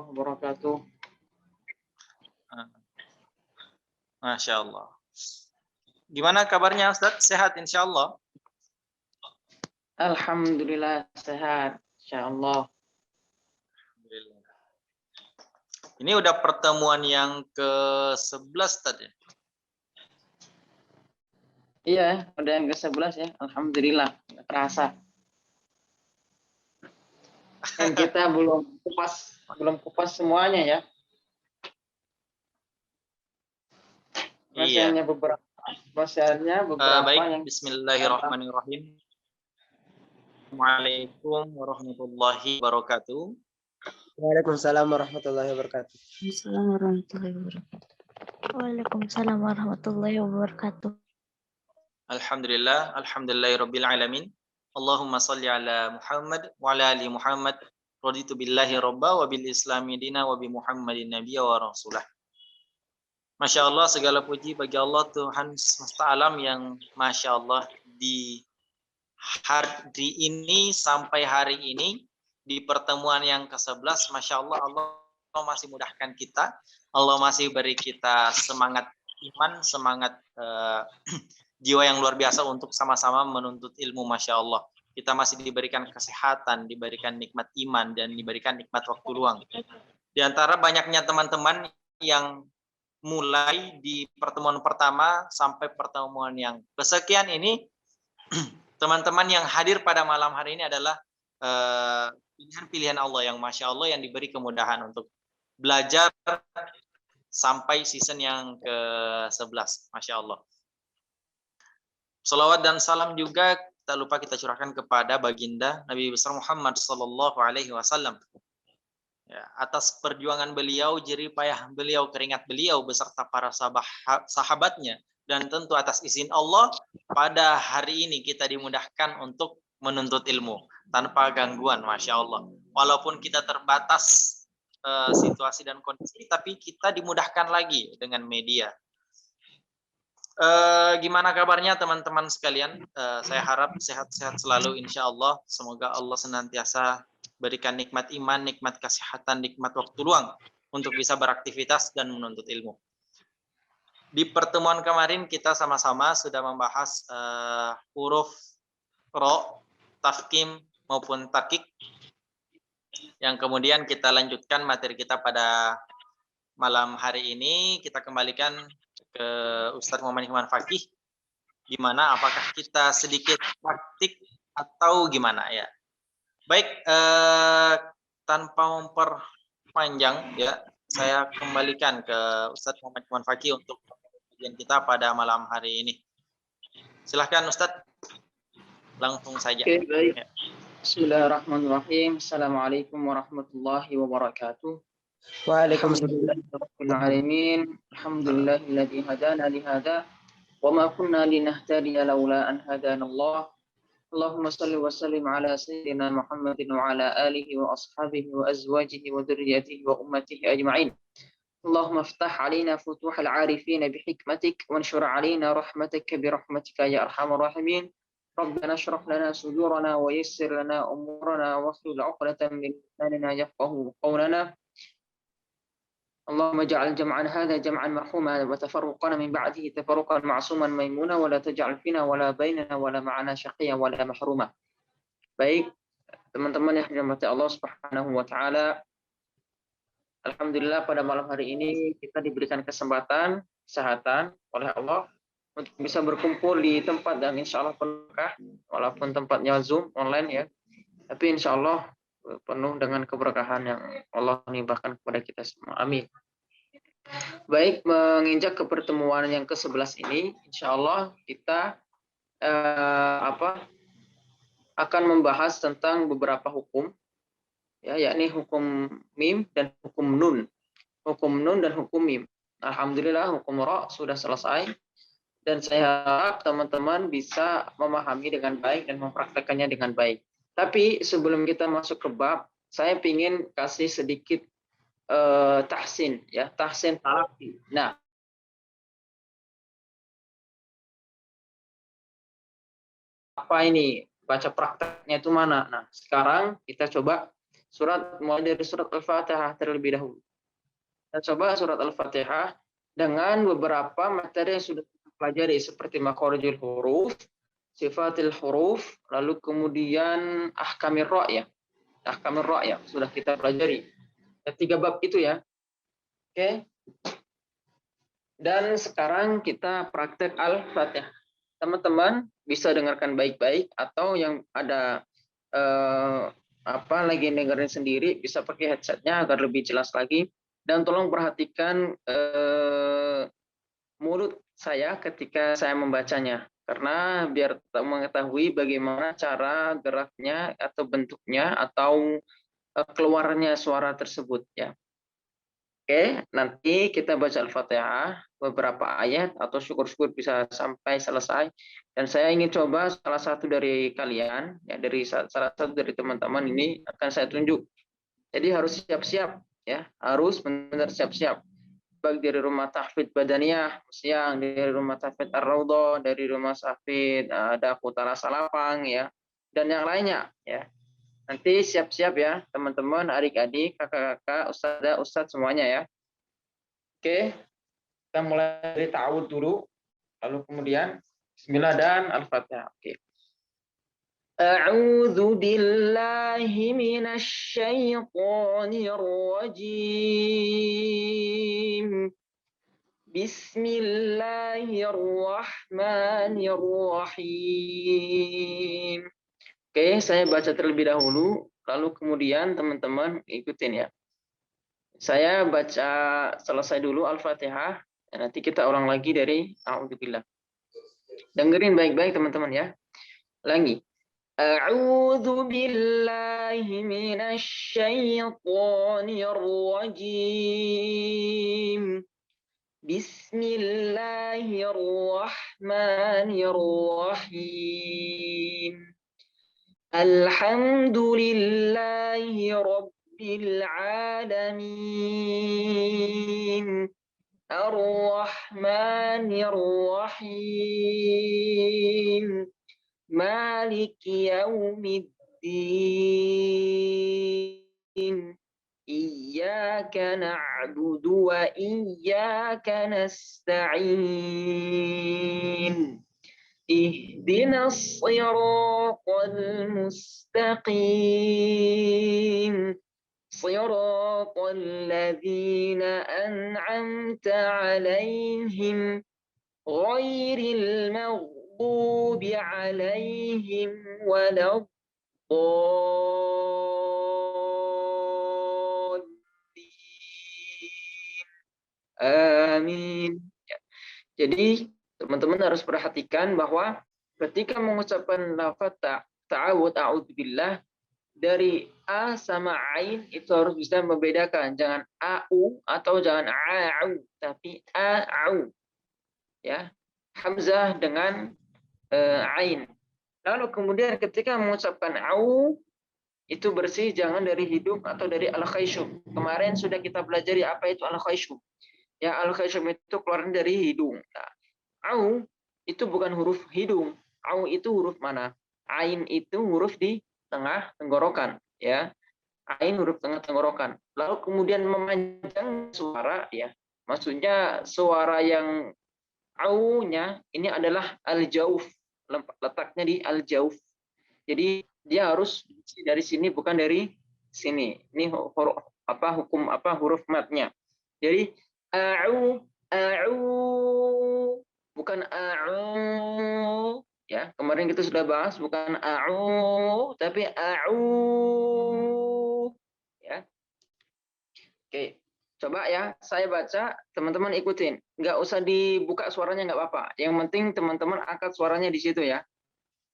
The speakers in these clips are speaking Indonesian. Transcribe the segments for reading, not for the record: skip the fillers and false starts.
warahmatullahi wabarakatuh. Masya Allah. Gimana kabarnya Ustadz? Sehat insya Allah? Alhamdulillah sehat, insya Allah. Ini udah pertemuan yang ke-11 tadi. Iya, udah yang ke-11 ya. Alhamdulillah, nggak terasa. Dan kita belum kupas semuanya ya. Masih Iya. hanya beberapa Baik, yang bismillahirrahmanirrahim. Assalamualaikum warahmatullahi wabarakatuh. Waalaikumsalam warahmatullahi wabarakatuh. Waalaikumsalam warahmatullahi wabarakatuh. Alhamdulillahirabbil alamin. Allahumma shalli ala Muhammad wa ala ali Muhammad. Raditu billahi robba wa bil islami dina wa bi Muhammadin nabiyya wa rasulah. Masya Allah, segala puji bagi Allah Tuhan semesta alam yang Masya Allah di hari ini sampai hari ini di pertemuan yang ke-11, Masya Allah, Allah masih mudahkan kita, Allah masih beri kita semangat iman, semangat jiwa yang luar biasa untuk sama-sama menuntut ilmu, Masya Allah. Kita masih diberikan kesehatan, diberikan nikmat iman, dan diberikan nikmat waktu luang. Di antara banyaknya teman-teman yang mulai di pertemuan pertama sampai pertemuan yang kesekian ini, teman-teman yang hadir pada malam hari ini adalah pilihan-pilihan Allah yang Masya Allah yang diberi kemudahan untuk belajar sampai season yang ke-11. Masya Allah. Salawat dan salam juga tak lupa kita curahkan kepada baginda Nabi besar Muhammad Sallallahu Alaihi Wasallam. Ya, atas perjuangan beliau, jerih payah beliau, keringat beliau beserta para sahabatnya, dan tentu atas izin Allah pada hari ini kita dimudahkan untuk menuntut ilmu tanpa gangguan, Masya Allah. Walaupun kita terbatas situasi dan kondisi, tapi kita dimudahkan lagi dengan media. Gimana kabarnya teman-teman sekalian? Saya harap sehat-sehat selalu, insya Allah. Semoga Allah senantiasa berikan nikmat iman, nikmat kesehatan, nikmat waktu luang untuk bisa beraktivitas dan menuntut ilmu. Di pertemuan kemarin kita sama-sama sudah membahas huruf ro, tafkim maupun takik. Yang kemudian kita lanjutkan materi kita pada malam hari ini. Kita kembalikan ke Ustadz Muhammad Hikman Fakih. Gimana? Apakah kita sedikit praktik atau gimana ya? Baik, tanpa memperpanjang ya, saya kembalikan ke Ustadz Muhammad Hikman Fakih untuk kajian kita pada malam hari ini. Silahkan Ustadz, langsung saja. Oke, baik. Ya. Bismillahirrahmanirrahim. Assalamualaikum warahmatullahi wabarakatuh. Waalaikumsalam. Alhamdulillahilladzi hadana li hadza wa ma kunna linahtadiya laula an hadana Allah. Allahumma salli wa sallim ala sayyidina Muhammadin wa ala alihi wa ashabihi wa azwajihi wa dhurriyyatihi wa ummatihi ajma'in. Allahumma iftah alaina futuhal arifin bihikmatik wa anshur alaina rahmataka bi rahmatika ya arhamar rahimin. Rabbana shrah lana sudurana wa yassir lana umurana wa hlul 'uqdatam min lisanina yafqahu qawlana. اللهم اجعل جمعنا هذا جمعا مرحوما وتفرقنا من بعده تفرقا معصوما ميمونا ولا تجعل فينا ولا بيننا ولا معنا شقيا ولا محروما. Baik, teman-teman yang dirahmati Allah Subhanahu wa taala. Alhamdulillah pada malam hari ini kita diberikan kesempatan, kesehatan oleh Allah untuk bisa berkumpul di tempat yang insya Allah berkah, walaupun tempatnya Zoom online ya. Tapi insya Allah penuh dengan keberkahan yang Allah nimbahkan kepada kita semua. Amin. Baik, menginjak ke pertemuan yang ke-11 ini, insya Allah kita akan membahas tentang beberapa hukum, ya, yakni hukum mim dan hukum nun. Hukum nun dan hukum mim. Alhamdulillah hukum ra sudah selesai, dan saya harap teman-teman bisa memahami dengan baik dan mempraktekannya dengan baik. Tapi sebelum kita masuk ke bab, saya ingin kasih sedikit tahsin, ya, tahsin talaqi. Nah, apa ini baca prakteknya itu mana? Nah, sekarang kita coba mulai dari surat Al-Fatihah terlebih dahulu. Kita coba surat Al-Fatihah dengan beberapa materi yang sudah kita pelajari seperti makhorijul huruf, sifatil huruf, lalu kemudian ahkamir ra' ya. Ahkamir ra' ya sudah kita pelajari. 3 bab itu ya. Oke. Dan sekarang kita praktek Al-Fatihah. Teman-teman bisa dengarkan baik-baik atau yang ada lagi dengerin sendiri bisa pakai headsetnya agar lebih jelas lagi. Dan tolong perhatikan mulut saya ketika saya membacanya. Karena biar mengetahui bagaimana cara geraknya atau bentuknya atau keluarnya suara tersebut ya. Oke, nanti kita baca Al-Fatihah beberapa ayat atau syukur-syukur bisa sampai selesai. Dan saya ingin coba salah satu dari kalian, ya dari salah satu dari teman-teman ini akan saya tunjuk. Jadi harus siap-siap, ya harus benar-benar siap-siap. Baik dari rumah tahfidz badaniyah, siang dari rumah tahfidz ar-raudhah, dari rumah tahfidz Daku Utara Salapang, ya dan yang lainnya, ya. Nanti siap-siap ya, teman-teman, adik-adik, kakak-kakak, ustadzah, ustadz semuanya ya. Oke, kita mulai dari ta'awudz dulu, lalu kemudian Bismillah dan Al-Fatihah. Oke. A'udzu billahi minasy syaithanir rajim. Bismillahirrahmanirrahim. Oke, saya baca terlebih dahulu, lalu kemudian teman-teman ikutin ya. Saya baca selesai dulu Al-Fatihah, nanti kita ulang lagi dari A'udzubillah. Dengerin baik-baik teman-teman ya. Lagi. A'udzu billahi minasy syaithanir rajim. Bismillahirrahmanirrahim. Alhamdulillahi rabbil alamin. Ar-Rahmanir Rahim. Maliki yaumiddin. Iyyaka na'budu wa iyyaka nasta'in. Ihdinas siratal mustaqim. Siratal ladzina an'amta 'alaihim ghairil maghdubi 'alaihim waladdallin. Amin. Jadi teman-teman harus perhatikan bahwa ketika mengucapkan lafaz ta'awudz a'udzubillah dari a sama ain itu harus bisa membedakan, jangan au atau jangan a'u, tapi a'u. Ya. Hamzah dengan ain. Lalu kemudian ketika mengucapkan au itu bersih, jangan dari hidung atau dari al-khayshum. Kemarin sudah kita pelajari apa itu al-khayshum. Ya, al-khayshum itu keluar dari hidung. Nah, au itu bukan huruf hidung. Au itu huruf mana? Ain itu huruf di tengah tenggorokan, ya. Ain huruf tengah tenggorokan. Lalu kemudian memanjang suara, ya. Maksudnya suara yang au-nya ini adalah al-jauf. Letaknya di al-jauf. Jadi dia harus dari sini bukan dari sini. Ini huruf matnya. Jadi a'u bukan a'u ya. Kemarin kita sudah bahas bukan a'u tapi a'u ya. Oke. Coba ya, saya baca, teman-teman ikutin. Nggak usah dibuka suaranya, nggak apa-apa. Yang penting teman-teman angkat suaranya di situ ya.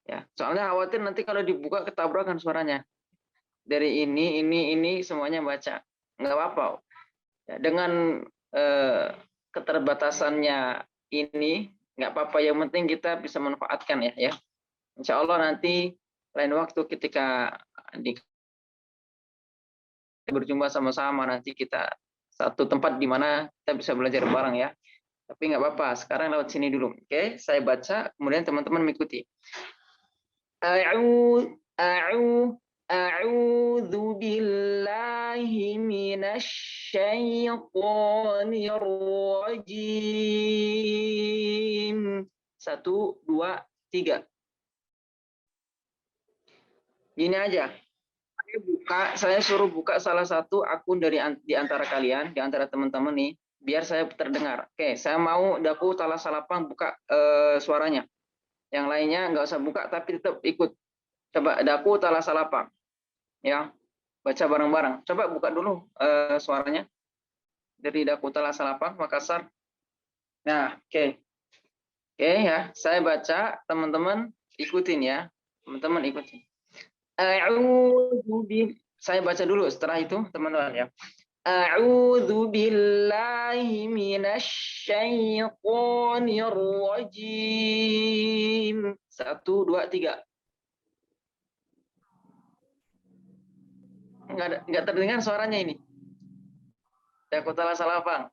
Ya, soalnya khawatir nanti kalau dibuka ketabrakan suaranya. Dari ini semuanya baca. Nggak apa-apa. Ya, dengan keterbatasannya ini, nggak apa-apa. Yang penting kita bisa manfaatkan ya. Insya Allah nanti lain waktu ketika berjumpa sama-sama nanti kita satu tempat di mana kita bisa belajar bareng ya. Tapi nggak apa-apa. Sekarang lewat sini dulu. Oke, saya baca, kemudian teman-teman mengikuti. A'u A'udzu billahi minasy syaithanir rajim. 1, 2, 3. Gini aja. Saya suruh buka salah satu akun di antara kalian, di antara teman-teman nih, biar saya terdengar. Oke, saya mau Daku Tala Salapang buka suaranya. Yang lainnya nggak usah buka, tapi tetap ikut. Coba Daku Tala Salapang. Ya, baca bareng-bareng. Coba buka dulu suaranya dari Daku Tala Salapang, Makassar. Nah, oke. Oke ya, saya baca, teman-teman ikutin ya. Teman-teman ikutin. Saya baca dulu, setelah itu teman-teman ya. A'udzu billahi minasy syaithanir rajim. 1, 2, 3. Enggak terdengar suaranya ini. Dakota Salapang.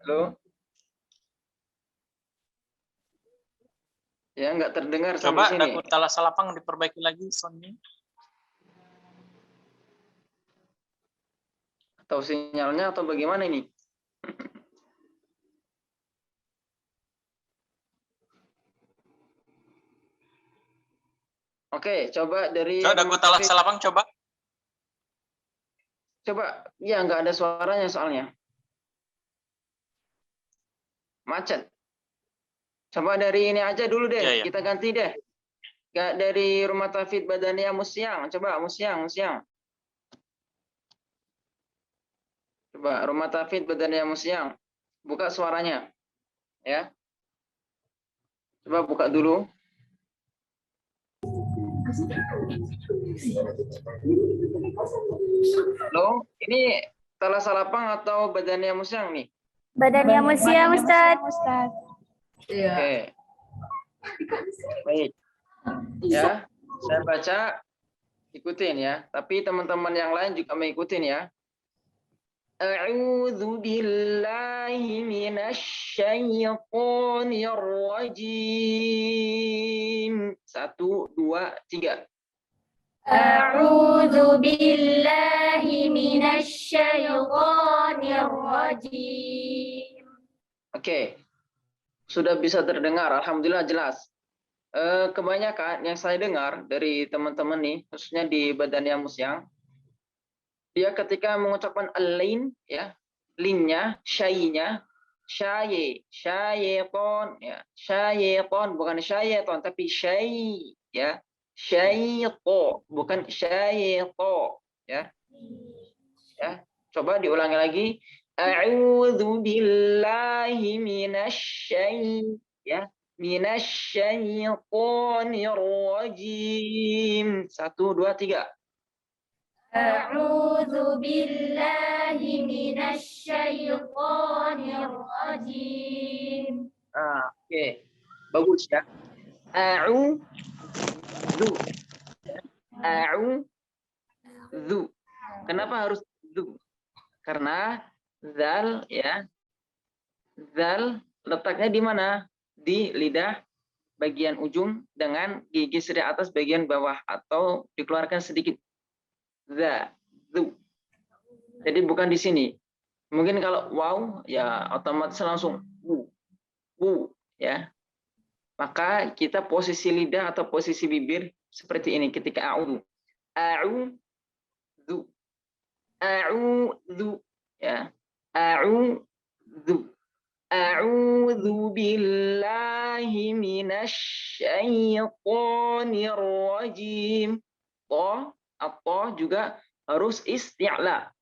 Halo? Ya, nggak terdengar sampai Coba sini. Dakota Salapang diperbaiki lagi soundnya. Atau sinyalnya atau bagaimana ini? Oke, coba dari Dakota Salapang coba. Coba, ya nggak ada suaranya soalnya. Macet. Coba dari ini aja dulu deh, Ya. kita ganti deh. Nggak dari Rumah Tafid Badania Musyang, coba Musyang. Coba Rumah Tafid Badania Musyang, buka suaranya, ya. Coba buka dulu. Halo, ini Tala Salapang atau Badania Musyang nih? Badania Musyang, Ustaz. Iya. Oke. Baik. Ya, saya baca, ikutin ya. Tapi teman-teman yang lain juga mengikutin ya. A'udzu billahi minasy syaithanir rajim. 1, 2, 3. A'udzu billahi minasy syaithanir rajim. Oke. Sudah bisa terdengar, alhamdulillah jelas. Kebanyakan yang saya dengar dari teman-teman nih, khususnya di Badania Musyang, dia ketika mengucapkan al-lain, ya, linnya, syainya, syaiton, ya, syaiton, bukan syaiton, tapi syai, ya, syaito, bukan syaito, ya. Ya, coba diulangi lagi. A'udzu billahi minasyaitonir rajim. 1, 2, 3. A'udzu billahi minasy syaithanir rajim. Oke. Bagus ya. A'udzu. Kenapa harus dzu? Karena zal, ya. Zal letaknya di mana? Di lidah bagian ujung dengan gigi seri atas bagian bawah atau dikeluarkan sedikit. Za, zu. Jadi bukan di sini. Mungkin kalau wow ya otomatis langsung bu, ya. Maka kita posisi lidah atau posisi bibir seperti ini ketika a'udzu. A'udzu, ya. A'udzu billahi minasy syaithanir rajim. Atau juga harus isti'la.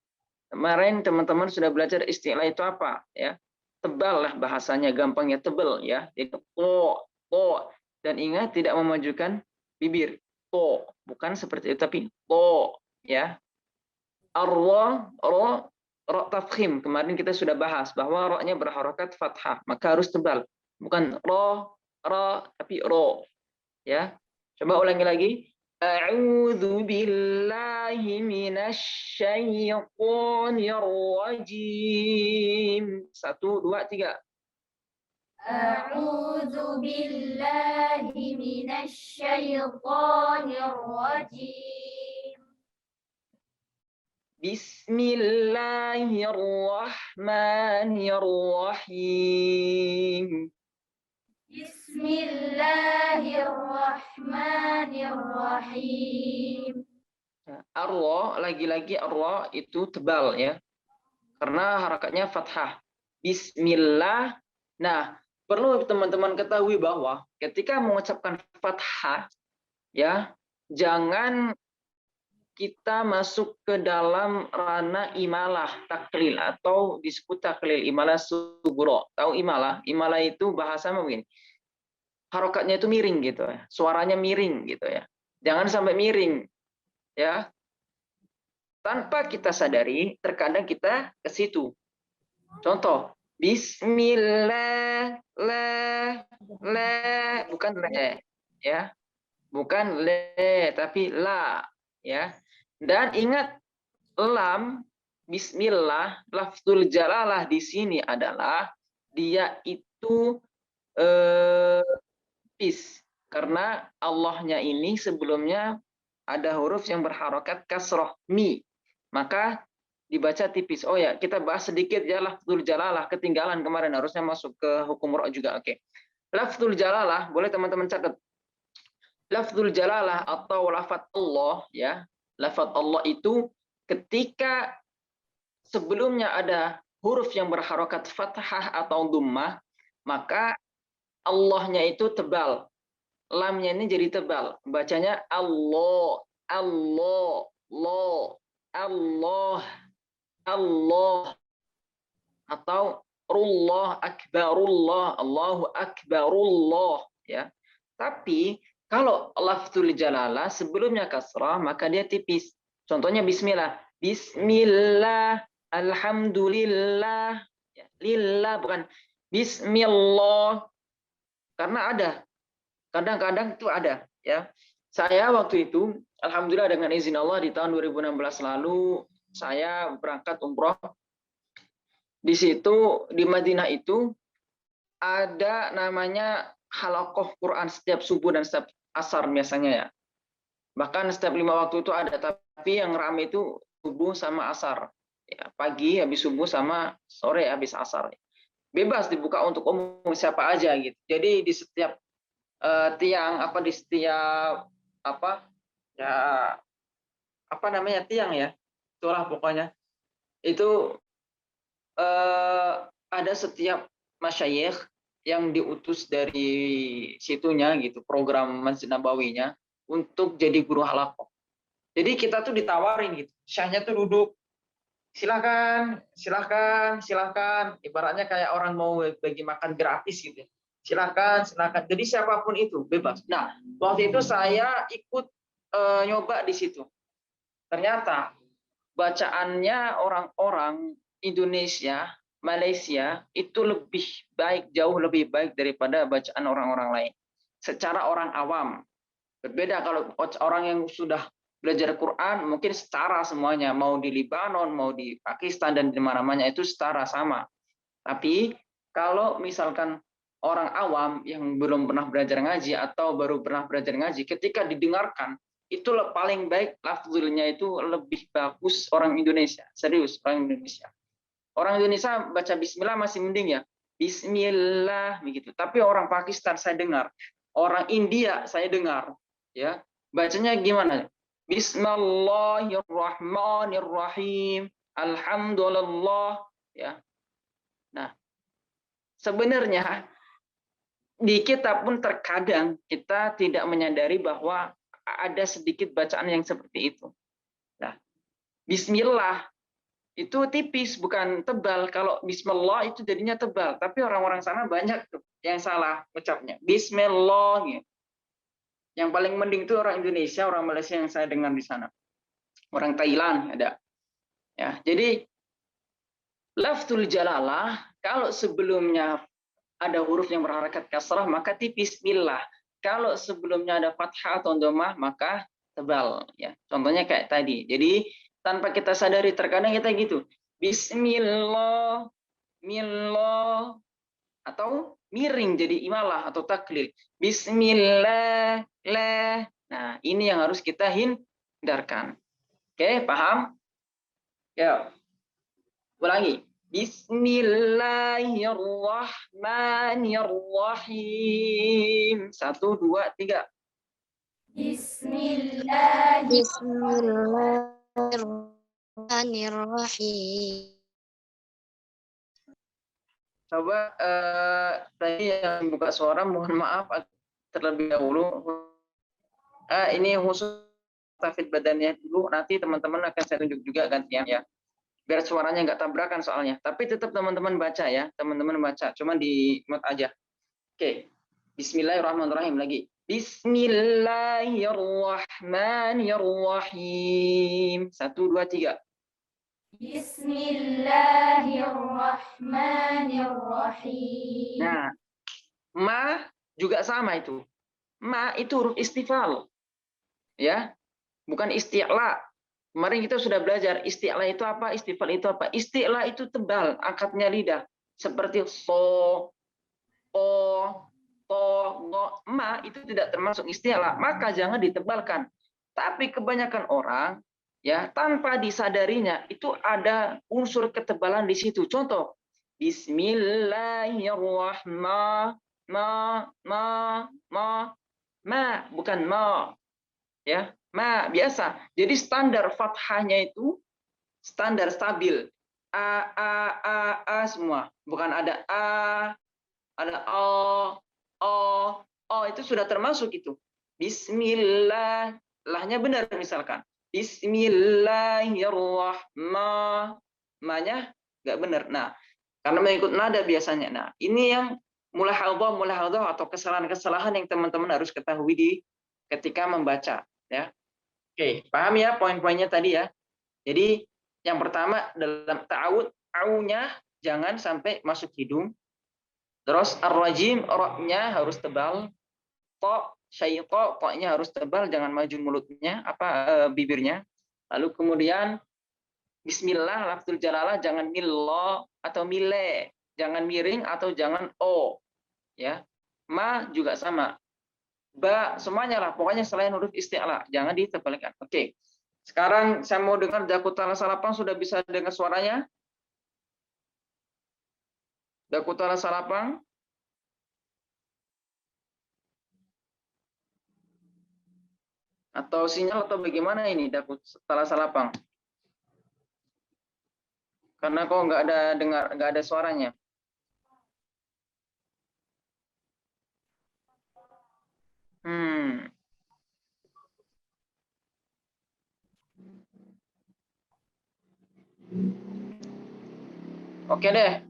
Kemarin teman-teman sudah belajar isti'la itu apa, ya? Tebal lah bahasanya, gampangnya tebal, ya. Itu to. Dan ingat tidak memajukan bibir. To, bukan seperti itu tapi to, ya. Ro tafkhim. Kemarin kita sudah bahas bahwa ro-nya berharokat fathah, maka harus tebal. Bukan ro tapi ro. Ya. Coba ulangi lagi. A'udzu billahi minasy syaithanir rajim. 1, 2, 3. أعوذ بالله من الشيطان الرجيم. Bismillahirrahmanirrahim. Bismillahirrahmanirrahim. Arwa, lagi-lagi arwa itu tebal ya. Karena harakatnya fathah. Bismillah. Nah, perlu teman-teman ketahui bahwa ketika mengucapkan fathah ya, jangan kita masuk ke dalam ranah imalah taklil atau disebut taklil imalah sugro. Tahu imalah? Imalah itu bahasa begini. Harokatnya itu miring gitu ya. Suaranya miring gitu ya. Jangan sampai miring ya. Tanpa kita sadari, terkadang kita ke situ. Contoh, Bismillah, bukan le, ya, bukan le, tapi la, ya. Dan ingat, lam, Bismillah, lafzul jalalah di sini adalah dia itu tipis, karena Allahnya ini sebelumnya ada huruf yang berharokat kasroh mi, maka dibaca tipis. Oh ya, kita bahas sedikit ya lafzul jalalah, ketinggalan kemarin, harusnya masuk ke hukum ro juga. Oke. Lafzul jalalah, boleh teman-teman catat. Lafzul jalalah atau lafaz Allah ya. Lafaz Allah itu ketika sebelumnya ada huruf yang berharokat fathah atau dhammah, maka Allahnya itu tebal. Lamnya ini jadi tebal. Bacanya Allah, Allah, lo, Allah, Allah, atau Rullah akbarullah, Allahu akbarullah ya. Tapi kalau lafzul jalalah sebelumnya kasrah maka dia tipis. Contohnya bismillah. Bismillah, alhamdulillah. Ya, lillah bukan bismillah. Karena ada. Kadang-kadang itu ada ya. Saya waktu itu alhamdulillah dengan izin Allah di tahun 2016 lalu saya berangkat umroh. Di situ di Madinah itu ada namanya halaqah Quran setiap subuh dan setiap asar biasanya ya. Bahkan setiap 5 waktu itu ada, tapi yang ramai itu subuh sama asar. Ya, pagi habis subuh sama sore habis asar. Bebas dibuka untuk umum siapa aja gitu. Jadi di setiap tiang apa di setiap apa ya apa namanya tiang ya. Itulah pokoknya. Itu ada setiap masyayikh yang diutus dari situnya gitu, program Masjid Nabawinya untuk jadi guru halaqah. Jadi kita tuh ditawarin gitu, syekhnya tuh duduk, silakan, silakan, silakan, ibaratnya kayak orang mau bagi makan gratis gitu. Silakan, silakan. Jadi siapapun itu bebas. Nah, waktu itu saya ikut nyoba di situ. Ternyata bacaannya orang-orang Indonesia, Malaysia itu lebih baik, jauh lebih baik daripada bacaan orang-orang lain. Secara orang awam. Berbeda kalau orang yang sudah belajar Quran, mungkin setara semuanya. Mau di Libanon, mau di Pakistan, dan di mana-mana itu setara sama. Tapi kalau misalkan orang awam yang belum pernah belajar ngaji atau baru pernah belajar ngaji, ketika didengarkan, itu paling baik lafzulnya itu lebih bagus orang Indonesia. Serius, orang Indonesia. Orang Indonesia baca bismillah masih mending ya. Bismillah begitu. Tapi orang Pakistan saya dengar, orang India saya dengar ya, bacanya gimana? Bismillahirrahmanirrahim. Alhamdulillah ya. Nah, sebenarnya di kita pun terkadang kita tidak menyadari bahwa ada sedikit bacaan yang seperti itu. Nah, bismillah itu tipis, bukan tebal. Kalau bismillah itu jadinya tebal. Tapi orang-orang sana banyak tuh yang salah ucapnya. Bismillah. Gitu. Yang paling mending itu orang Indonesia, orang Malaysia yang saya dengar di sana. Orang Thailand ada. Ya, jadi lafzul jalalah kalau sebelumnya ada huruf yang berharakat kasrah maka tipis billah. Kalau sebelumnya ada fathah atau dhammah maka tebal ya. Contohnya kayak tadi. Jadi tanpa kita sadari terkadang kita gitu. Bismillah, millah, atau miring jadi imalah atau taklil. Bismillah. Nah, ini yang harus kita hindarkan. Oke, paham? Ya. Ulangi. Bismillahirrahmanirrahim. 1, 2, 3. Bismillahirrahmanirrahim. Coba tadi yang buka suara mohon maaf terlebih dahulu. Ini khusus tahfidz badannya dulu, nanti teman-teman akan saya tunjuk juga gantian ya. Biar suaranya nggak tabrakan soalnya. Tapi tetap teman-teman baca ya, teman-teman baca. Cuma di mute aja. Oke. Bismillahirrahmanirrahim lagi. Bismillahirrahmanirrahim. 1, 2, 3. Bismillahirrahmanirrahim. Nah, ma juga sama itu. Ma itu huruf istifal. Ya. Bukan isti'la. Kemarin kita sudah belajar isti'la itu apa, istifal itu apa. Isti'la itu tebal, angkatnya lidah. Seperti so, o, to, ngo, ma itu tidak termasuk isti'la. Maka jangan ditebalkan. Tapi kebanyakan orang ya tanpa disadarinya itu ada unsur ketebalan di situ. Contoh, Bismillahirrahmanirrahim. Ma bukan ma. Ya, ma biasa. Jadi standar fathahnya itu standar stabil. A semua. Bukan ada ada o itu sudah termasuk itu. Bismillah, lahnya benar misalkan. Bismillahirrahmanirrahim. Ma-nya enggak benar. Nah, karena mengikut nada biasanya. Nah, ini yang mulahadhah atau kesalahan-kesalahan yang teman-teman harus ketahui ketika membaca. Ya, oke, paham ya poin-poinnya tadi ya. Jadi yang pertama dalam ta'awud, au-nya jangan sampai masuk hidung. Terus ar-rajim, ra-nya harus tebal. Ta, syaiqa, ta-nya harus tebal, jangan maju mulutnya, bibirnya. Lalu kemudian bismillah, lafzul jalalah jangan millah atau mile, jangan miring atau jangan o. Ya. Ma juga sama. Ba, semuanya lah, pokoknya selain huruf isti'la, jangan ditebalkan. Oke. Sekarang saya mau dengar Dakutala Salapang, sudah bisa dengar suaranya? Dakutala Salapang? Atau sinyal atau bagaimana ini Dakutala Salapang? Karena kok nggak ada suaranya. Oke deh,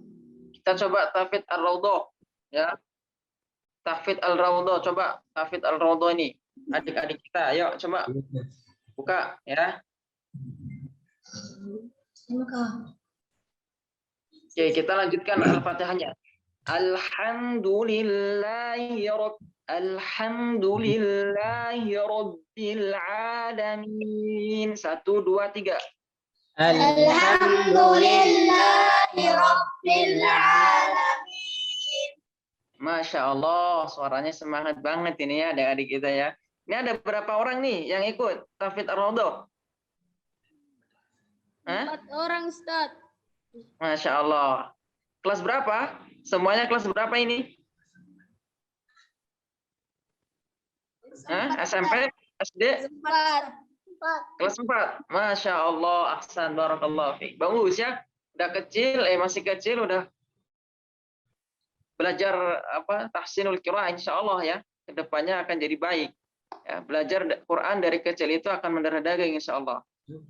kita coba tahfidz al-raudhah ya. Tahfidz al-raudhah, coba tahfidz al-raudhah ini. Adik-adik kita, ayo coba buka ya. Oke, kita lanjutkan al-Fatihahnya. Alhamdulillahi rabbil alamin. 1, 2, 3. Alhamdulillahi rabbil alamin. Masya Allah, suaranya semangat banget ini ya adik-adik kita ya. Ini ada berapa orang nih yang ikut tahfidz ar-raudhah? 4 orang, Ustaz. Masya Allah. Kelas berapa? Semuanya kelas berapa ini? SMP? SD? 4. Kelas 4. Masya Allah. Ahsan. Barakallah. Bagus ya. Udah kecil, masih kecil, udah belajar tahsinul qiraah, insya Allah ya. Kedepannya akan jadi baik. Ya, belajar Quran dari kecil itu akan mendarah daging, insya Allah.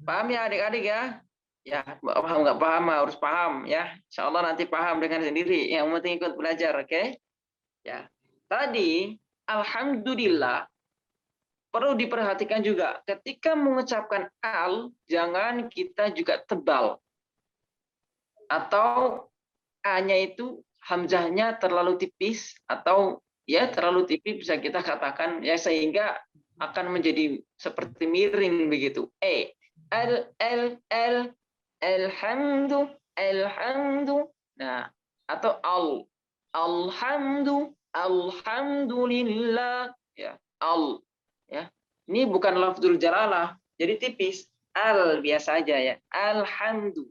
Paham ya adik-adik ya? Ya, paham nggak paham harus paham ya. Insya Allah nanti paham dengan sendiri. Yang penting ikut belajar, oke? Ya. Tadi, alhamdulillah, perlu diperhatikan juga. Ketika mengucapkan al, jangan kita juga tebal. Atau a-nya itu hamzahnya terlalu tipis atau ya terlalu tipis bisa kita katakan ya sehingga akan menjadi seperti miring begitu. Alhamdu. Nah, atau al. Alhamdulillah. Ya, ya. Ini bukan lafzul jalalah, jadi tipis. Al biasa aja ya. Alhamdu.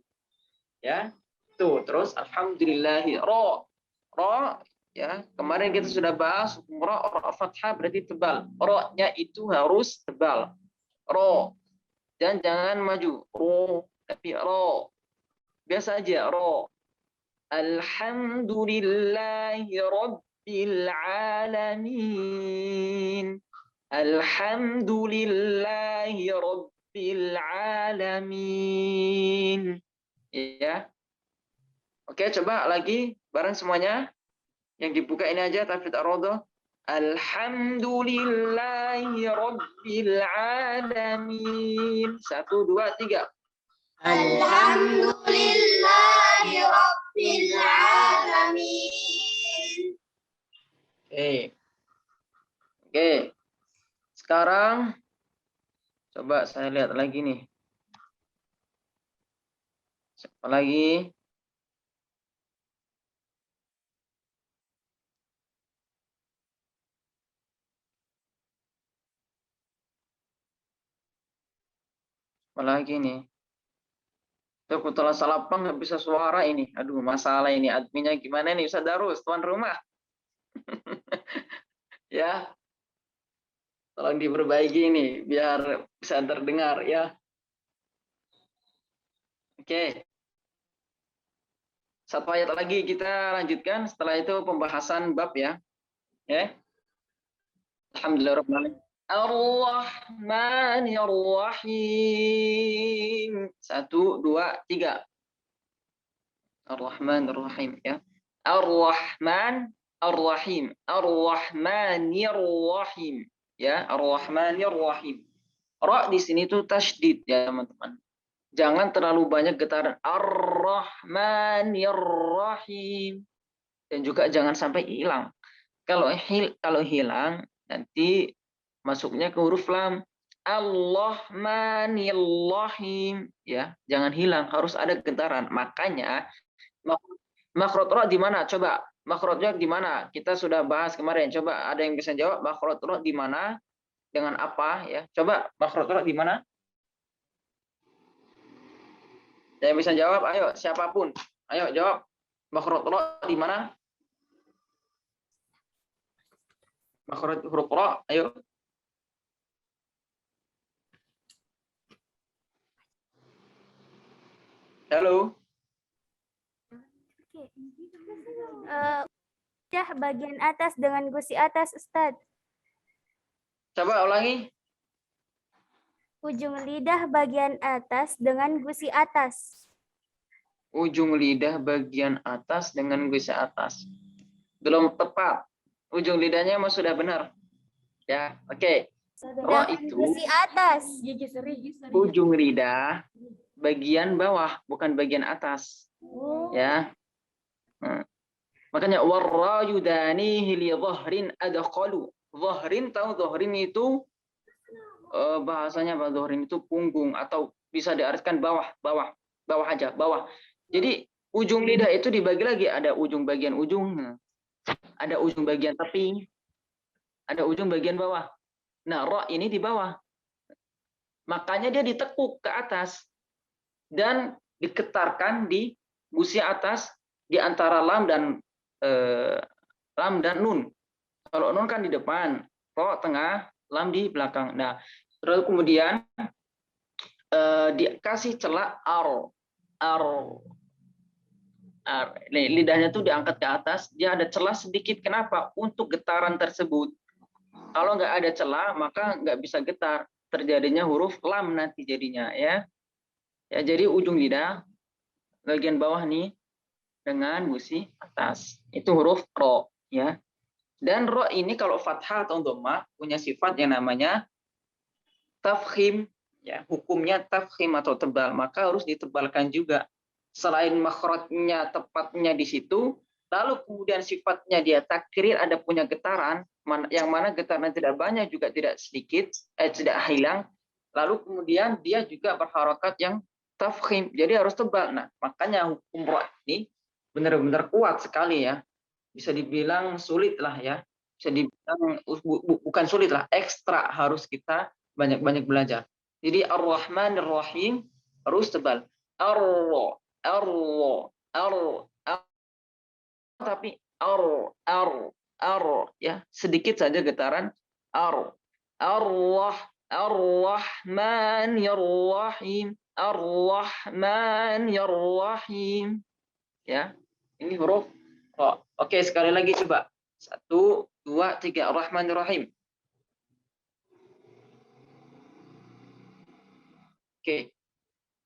Ya. Tuh, terus alhamdulillahi ro. Ro ya. Kemarin kita sudah bahas ro fathah berarti tebal. Ro-nya itu harus tebal. Ro. Dan jangan maju. Ro, tapi ro. Biasa aja ro. Alhamdulillahi rabbil alamin. Alhamdulillahi rabbil alamin. Ya. Oke, coba lagi bareng semuanya. Yang dibuka ini aja Tafsir Ar-Raudhah. Alhamdulillahi rabbil alamin. 1 2 3. Alhamdulillahi Rabbil Alamin. Oke. Sekarang coba saya lihat lagi nih. Siapa lagi? Siapa lagi nih? Aku telah salapang nggak bisa suara ini. Aduh, masalah ini. Adminnya gimana nih? Ustaz Darus, tuan rumah. Ya, tolong diperbaiki ini biar bisa terdengar ya. Oke. Satu ayat lagi kita lanjutkan. Setelah itu pembahasan bab ya. Ya. Alhamdulillah. Ar-Rahmanir-Rahim. 1 2 3. Ar-Rahmanir-Rahim ya. Ar-Rahman Ar-Rahim. Ar-Rahmanir-Rahim. Ya, Ar-Rahmanir-Rahim. Ra di sini tuh tasydid ya, teman-teman. Jangan terlalu banyak getaran. Ar-Rahmanir-Rahim. Dan juga jangan sampai hilang. Kalau hilang nanti masuknya ke huruf lam. Allahmanirrahim ya, jangan hilang, harus ada getaran. Makanya makhraj ra di mana? Coba makhrajnya di mana? Kita sudah bahas kemarin. Coba ada yang bisa jawab makhraj ra di mana? Dengan apa ya? Coba makhraj ra di mana? Yang bisa jawab, ayo siapapun. Ayo jawab. Makhraj ra di mana? Makhraj huruf ra, ayo. Halo. Lidah bagian atas dengan gusi atas, Ustadz. Coba ulangi. Ujung lidah bagian atas dengan gusi atas. Ujung lidah bagian atas dengan gusi atas. Belum tepat. Ujung lidahnya emang sudah benar. Ya, oke. Ra itu Gusi atas. ujung lidah bagian bawah, bukan bagian atas. Ya. Nah. Makanya warra yudanihi li dhahrin adqalu. Dhahrin, tahu dhahrin itu bahasanya apa? Dhahrin itu punggung atau bisa diartikan bawah aja, bawah. Jadi ujung lidah itu dibagi lagi, ada ujung bagian ujung, ada ujung bagian tepi, ada ujung bagian bawah. Nah, ra ini di bawah. Makanya dia ditekuk ke atas dan diketarkan di gusi atas di antara lam dan nun. Kalau nun kan di depan, ra tengah, lam di belakang. Nah, terus kemudian dikasih celah ar. Lidahnya tuh diangkat ke atas, dia ada celah sedikit. Kenapa? Untuk getaran tersebut. Kalau nggak ada celah, maka nggak bisa getar. Terjadinya huruf lam nanti jadinya ya. Ya, jadi ujung lidah bagian bawah nih dengan gusi atas. Itu huruf ro ya. Dan ro ini kalau fathah atau dhammah punya sifat yang namanya tafkhim ya. Hukumnya tafkhim atau tebal, maka harus ditebalkan juga. Selain makhrajnya tepatnya di situ, lalu kemudian sifatnya dia takrir, ada punya getaran, yang mana getaran tidak banyak juga tidak sedikit, tidak hilang. Lalu kemudian dia juga berharokat yang tafkhim, jadi harus tebal. Nah, makanya hukum ra ini benar-benar kuat sekali ya. bisa dibilang sulit lah ya. Bisa dibilang bukan sulit lah, ekstra harus kita banyak-banyak belajar. Jadi Ar-Rahmanir Rahim harus tebal. Ar-Ra, Ar-Ra, Ar, tapi ar ya, sedikit saja getaran ar-Rah, Ar-Rahmanir Rahim, Ar-Rahmanir Rahim. Ya, ini huruf ra. Oke, sekali lagi coba. 1, 2, 3. Ar-Rahmanir Rahim. Oke.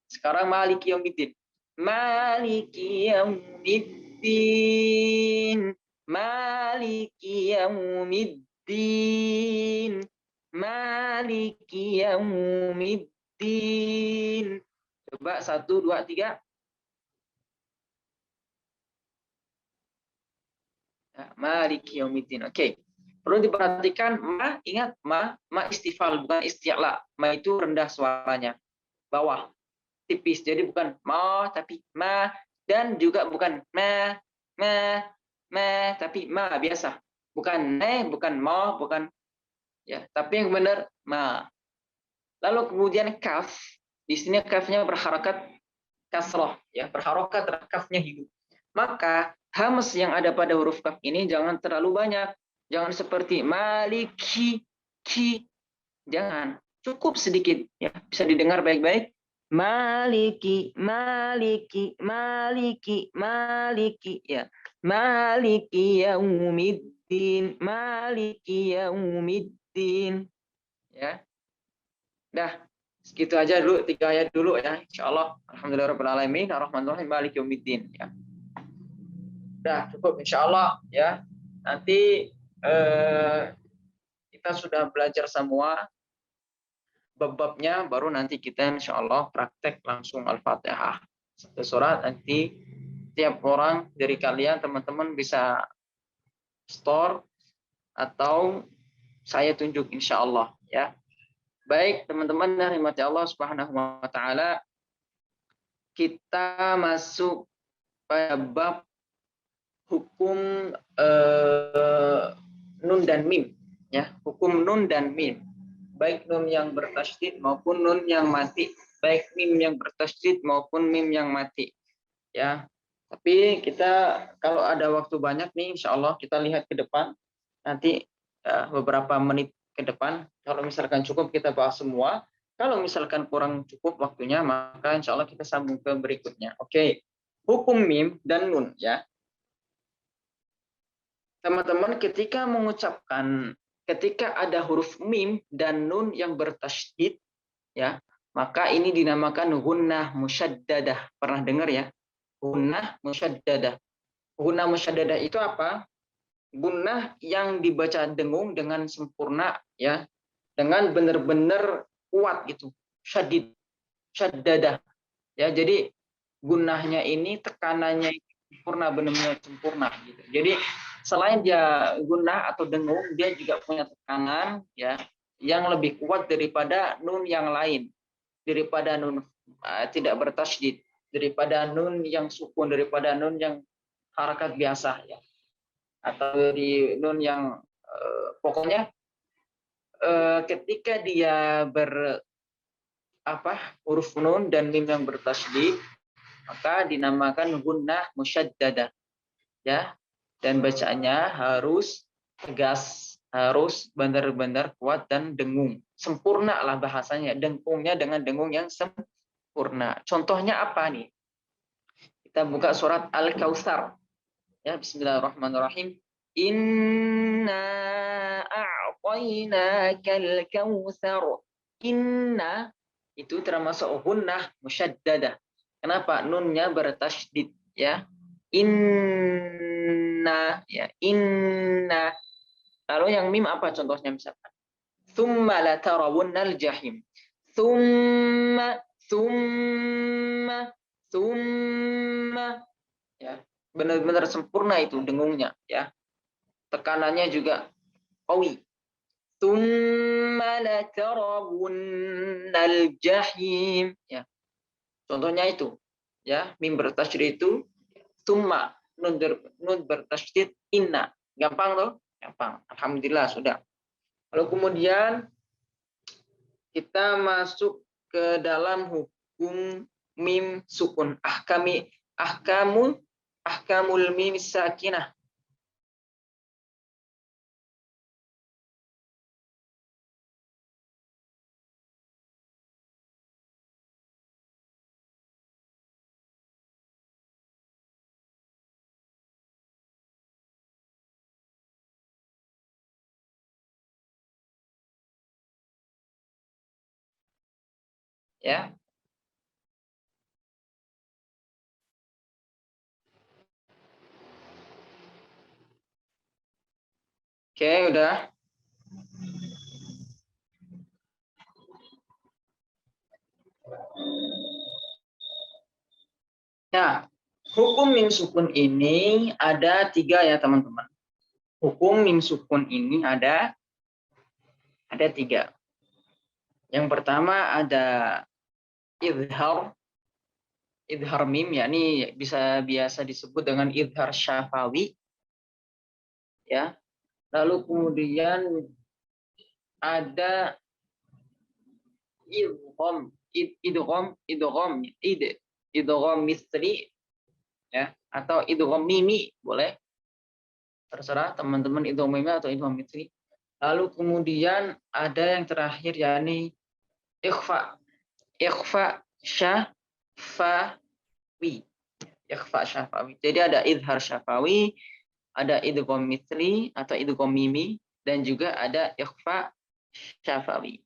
Sekarang Maliki Yaumiddin. Maliki Yaumiddin. Maliki Yaumiddin. Maliki Yaumiddin. Coba 1, 2, 3. Maliki Yaumiddin. Oke. Perlu diperhatikan ingat ma istifal bukan isti'la. Ma itu rendah suaranya. Bawah. Tipis. Jadi bukan ma tapi ma, dan juga bukan ma tapi ma biasa. Bukan bukan ma, bukan ya, tapi yang benar ma. Lalu kemudian kaf. Di sini kafnya berharakat kasrah ya, berharakat kafnya hidup. Maka hamas yang ada pada huruf kaf ini jangan terlalu banyak. Jangan seperti maliki, ki. Jangan. Cukup sedikit. Ya, bisa didengar baik-baik. Maliki, maliki, maliki, maliki. Ya. Maliki yaumiddin, maliki yaumiddin. Ya. Dah. Segitu aja dulu, 3 ayat dulu ya. Insyaallah. Alhamdulillahirabbil alamin, arrahmanirrahim, maliki yaumiddin. Ya. Dah cukup insyaallah ya. Nanti kita sudah belajar semua bab-babnya, baru nanti kita insyaallah praktek langsung Al-Fatihah. Satu surat nanti tiap orang dari kalian teman-teman bisa store atau saya tunjuk insyaallah ya. Baik teman-teman yang dirahmati Allah Subhanahu wa taala, kita masuk pada bab hukum nun dan mim ya, hukum nun dan mim, baik nun yang bertasydid maupun nun yang mati, baik mim yang bertasydid maupun mim yang mati ya. Tapi kita kalau ada waktu banyak nih insyaallah kita lihat ke depan nanti beberapa menit ke depan. Kalau misalkan cukup kita bahas semua, kalau misalkan kurang cukup waktunya maka insyaallah kita sambung ke berikutnya. Oke. Hukum mim dan nun ya. Teman-teman, ketika mengucapkan, ketika ada huruf mim dan nun yang bertasydid, ya, maka ini dinamakan gunnah musyaddadah. Pernah dengar ya? Gunnah musyaddadah. Gunnah musyaddadah itu apa? Gunnah yang dibaca dengung dengan sempurna, ya, dengan benar-benar kuat gitu, syadid, syaddadah. Ya, jadi gunnahnya ini tekanannya sempurna, benar-benar sempurna gitu. Jadi selain dia gunnah atau dengung, dia juga punya tekanan ya yang lebih kuat daripada nun yang lain, daripada nun tidak bertasydid, daripada nun yang sukun, daripada nun yang harakat biasa ya, atau di nun yang pokoknya ketika dia huruf nun dan mim yang bertasydid, maka dinamakan gunnah musyaddadah ya. Dan bacaannya harus tegas, harus benar-benar kuat dan dengung. Sempurna lah bahasanya, dengungnya dengan dengung yang sempurna. Contohnya apa nih? Kita buka surat Al-Kautsar. Ya, bismillahirrahmanirrahim. Inna a'tainakal kautsar. Inna itu termasuk gunnah musyaddadah. Kenapa? Nunnya bertasydid ya. Inna ya, inna. Lalu yang mim apa contohnya misalkan? Tsumma latarawunnal jahim. Tsumma ya, benar-benar sempurna itu dengungnya ya. Tekanannya juga qawi. Tsumma latarawunnal jahim ya. Contohnya itu ya, mim bertasydid itu tsumma. nun bertasydid inna. Gampang loh? Gampang. Alhamdulillah sudah. Lalu kemudian kita masuk ke dalam hukum mim sukun. Ahkamul mim sakinah. Ya. Oke, udah. Nah, hukum mim sukun ini ada 3 ya teman-teman. Hukum mim sukun ini ada 3. Yang pertama ada idhar mim, yakni biasa disebut dengan idhar syafawi, ya. Lalu kemudian ada idgham misli, ya, atau idgham mimi, boleh. Terserah teman-teman idgham mimi atau idgham misli. Lalu kemudian ada yang terakhir yakni ikhfa syafawi. Ikhfa syafawi. Jadi ada idhar syafawi, ada idgham misli atau idgham mimi, dan juga ada ikhfa syafawi.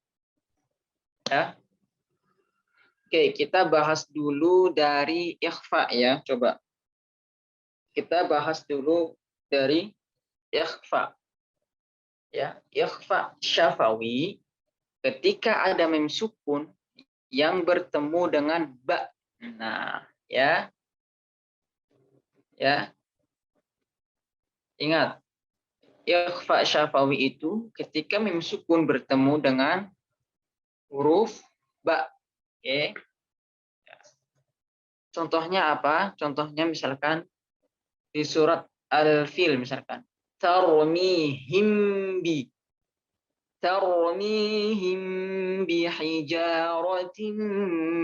Ya. Oke, kita bahas dulu dari ikhfa ya, coba. Kita bahas dulu dari ikhfa. Ya, ikhfa syafawi ketika ada mim sukun yang bertemu dengan ba. Nah, ya. Ya. Ingat, ikhfa syafawi itu ketika mim sukun bertemu dengan huruf ba. Oke. Contohnya apa? Contohnya misalkan di surat Al-Fil misalkan. Tarmihim bihijaratin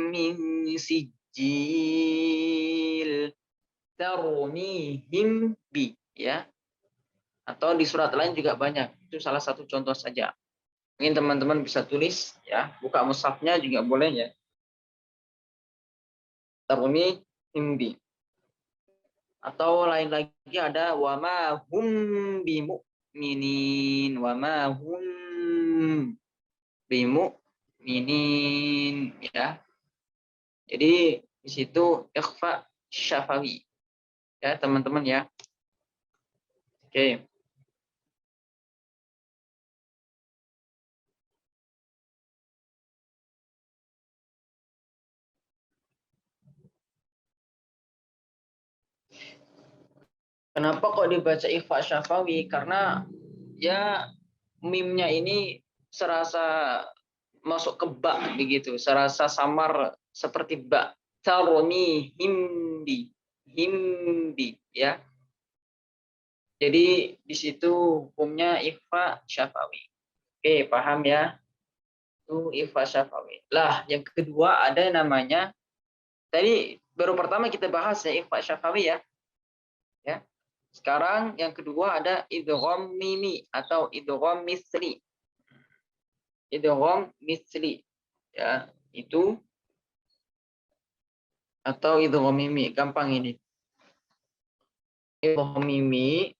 min sijil. Tarmihim bi, ya. Atau di surat lain juga banyak. Itu salah satu contoh saja. Mungkin teman-teman bisa tulis ya, buka mushafnya juga boleh ya. Tarmihim bi. Atau lain lagi ada wama hum bimu'minin, wama hum bimu'minin, ya. Jadi di situ ikhfa syafawi. Ya, teman-teman ya. Oke. Kenapa kok dibaca ikhfa syafawi? Karena ya mimnya ini serasa masuk ke ba begitu, serasa samar seperti ba. Taroni himbi, ya. Jadi di situ hukumnya ikhfa syafawi. Oke, paham ya? Itu ikhfa syafawi. Lah, yang kedua ada yang namanya, tadi baru pertama kita bahas ya ikhfa syafawi ya. Ya. Sekarang yang kedua ada idgham mimi atau idgham misli. Idgham misli, ya, itu atau idgham mimi, gampang ini. Idgham mimi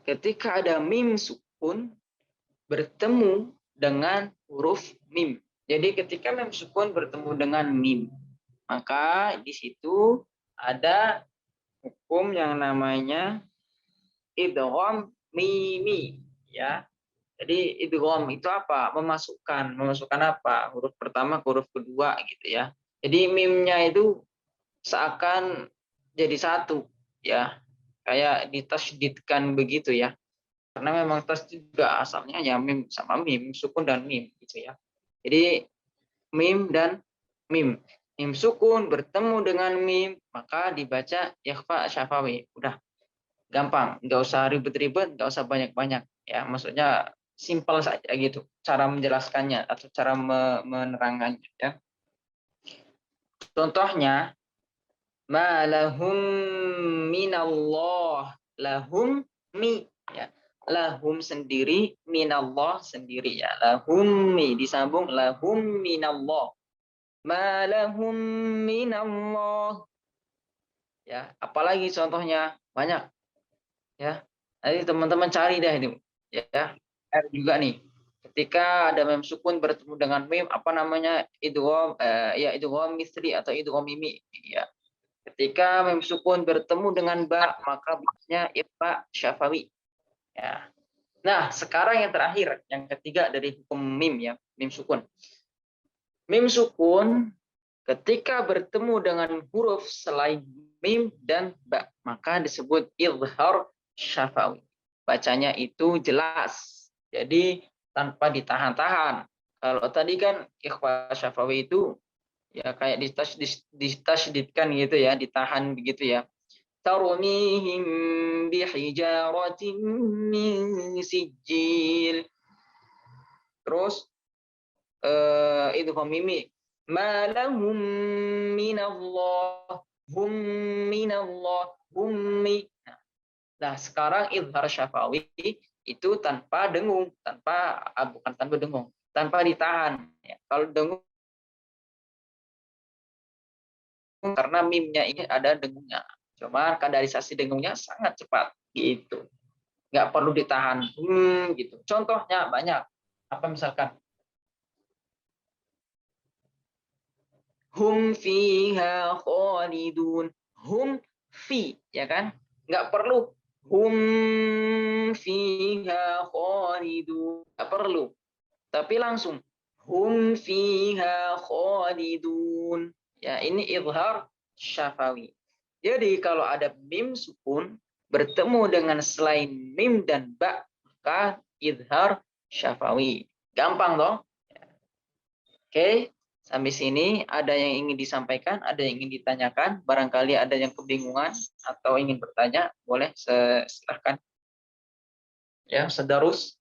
ketika ada mim sukun bertemu dengan huruf mim. Jadi ketika mim sukun bertemu dengan mim, maka di situ ada hukum yang namanya idgham mimi, ya. Jadi idgham itu apa? Memasukkan apa? Huruf pertama ke huruf kedua gitu ya. Jadi mimnya itu seakan jadi satu, ya. Kayak ditasydidkan begitu ya. Karena memang tasydid juga asalnya ya mim sama mim, sukun dan mim gitu ya. Jadi mim dan mim. mim sukun bertemu dengan mim, maka dibaca ikhfa syafawi. Udah gampang, nggak usah ribet-ribet, nggak usah banyak-banyak. Ya, maksudnya simpel saja gitu cara menjelaskannya atau cara menerangkannya. Ya. Contohnya, ma lahum minallah, lahum mi, ya. Lahum sendiri, minallah sendiri, ya. Lahum mi disambung, lahum minallah. Ma lahum minallah. Ya, apalagi contohnya banyak, ya. Nanti teman-teman cari deh itu, ya. R juga nih. Ketika ada mem sukun bertemu dengan mim, apa namanya, idgham, ya idgham misri atau idgham mimi, ya. Ketika mim sukun bertemu dengan ba, maka bacanya ikhfa syafawi. Ya. Nah, sekarang yang terakhir, yang ketiga dari hukum mim, ya, mim sukun. Mim sukun ketika bertemu dengan huruf selain mim dan ba, maka disebut izhar syafawi. Bacanya itu jelas. Jadi tanpa ditahan-tahan. Kalau tadi kan ikhfa syafawi itu ya kayak ditasydidkan gitu ya, ditahan begitu ya. Tarmihim bihijaratin min sijil. Terus idgham mimi, ma lahum minallah, hum minallah, hummi. Nah, sekarang izhar syafawi itu tanpa dengung, bukan tanpa dengung, tanpa ditahan. Ya, kalau dengung karena mimnya ini ada dengungnya. Cuma kaderisasi dengungnya sangat cepat gitu. Nggak perlu ditahan. Gitu. Contohnya banyak. Apa misalkan? Hum fiha khalidun. Hum fi, ya kan? Nggak perlu hum fiha khalidun. Nggak perlu. Tapi langsung hum fiha khalidun. Ya, ini izhar syafawi. Jadi kalau ada mim sukun bertemu dengan selain mim dan ba, maka izhar syafawi. Gampang dong? Oke, sampai sini ada yang ingin disampaikan, ada yang ingin ditanyakan, barangkali ada yang kebingungan atau ingin bertanya, boleh silahkan. Ya, Sadarus.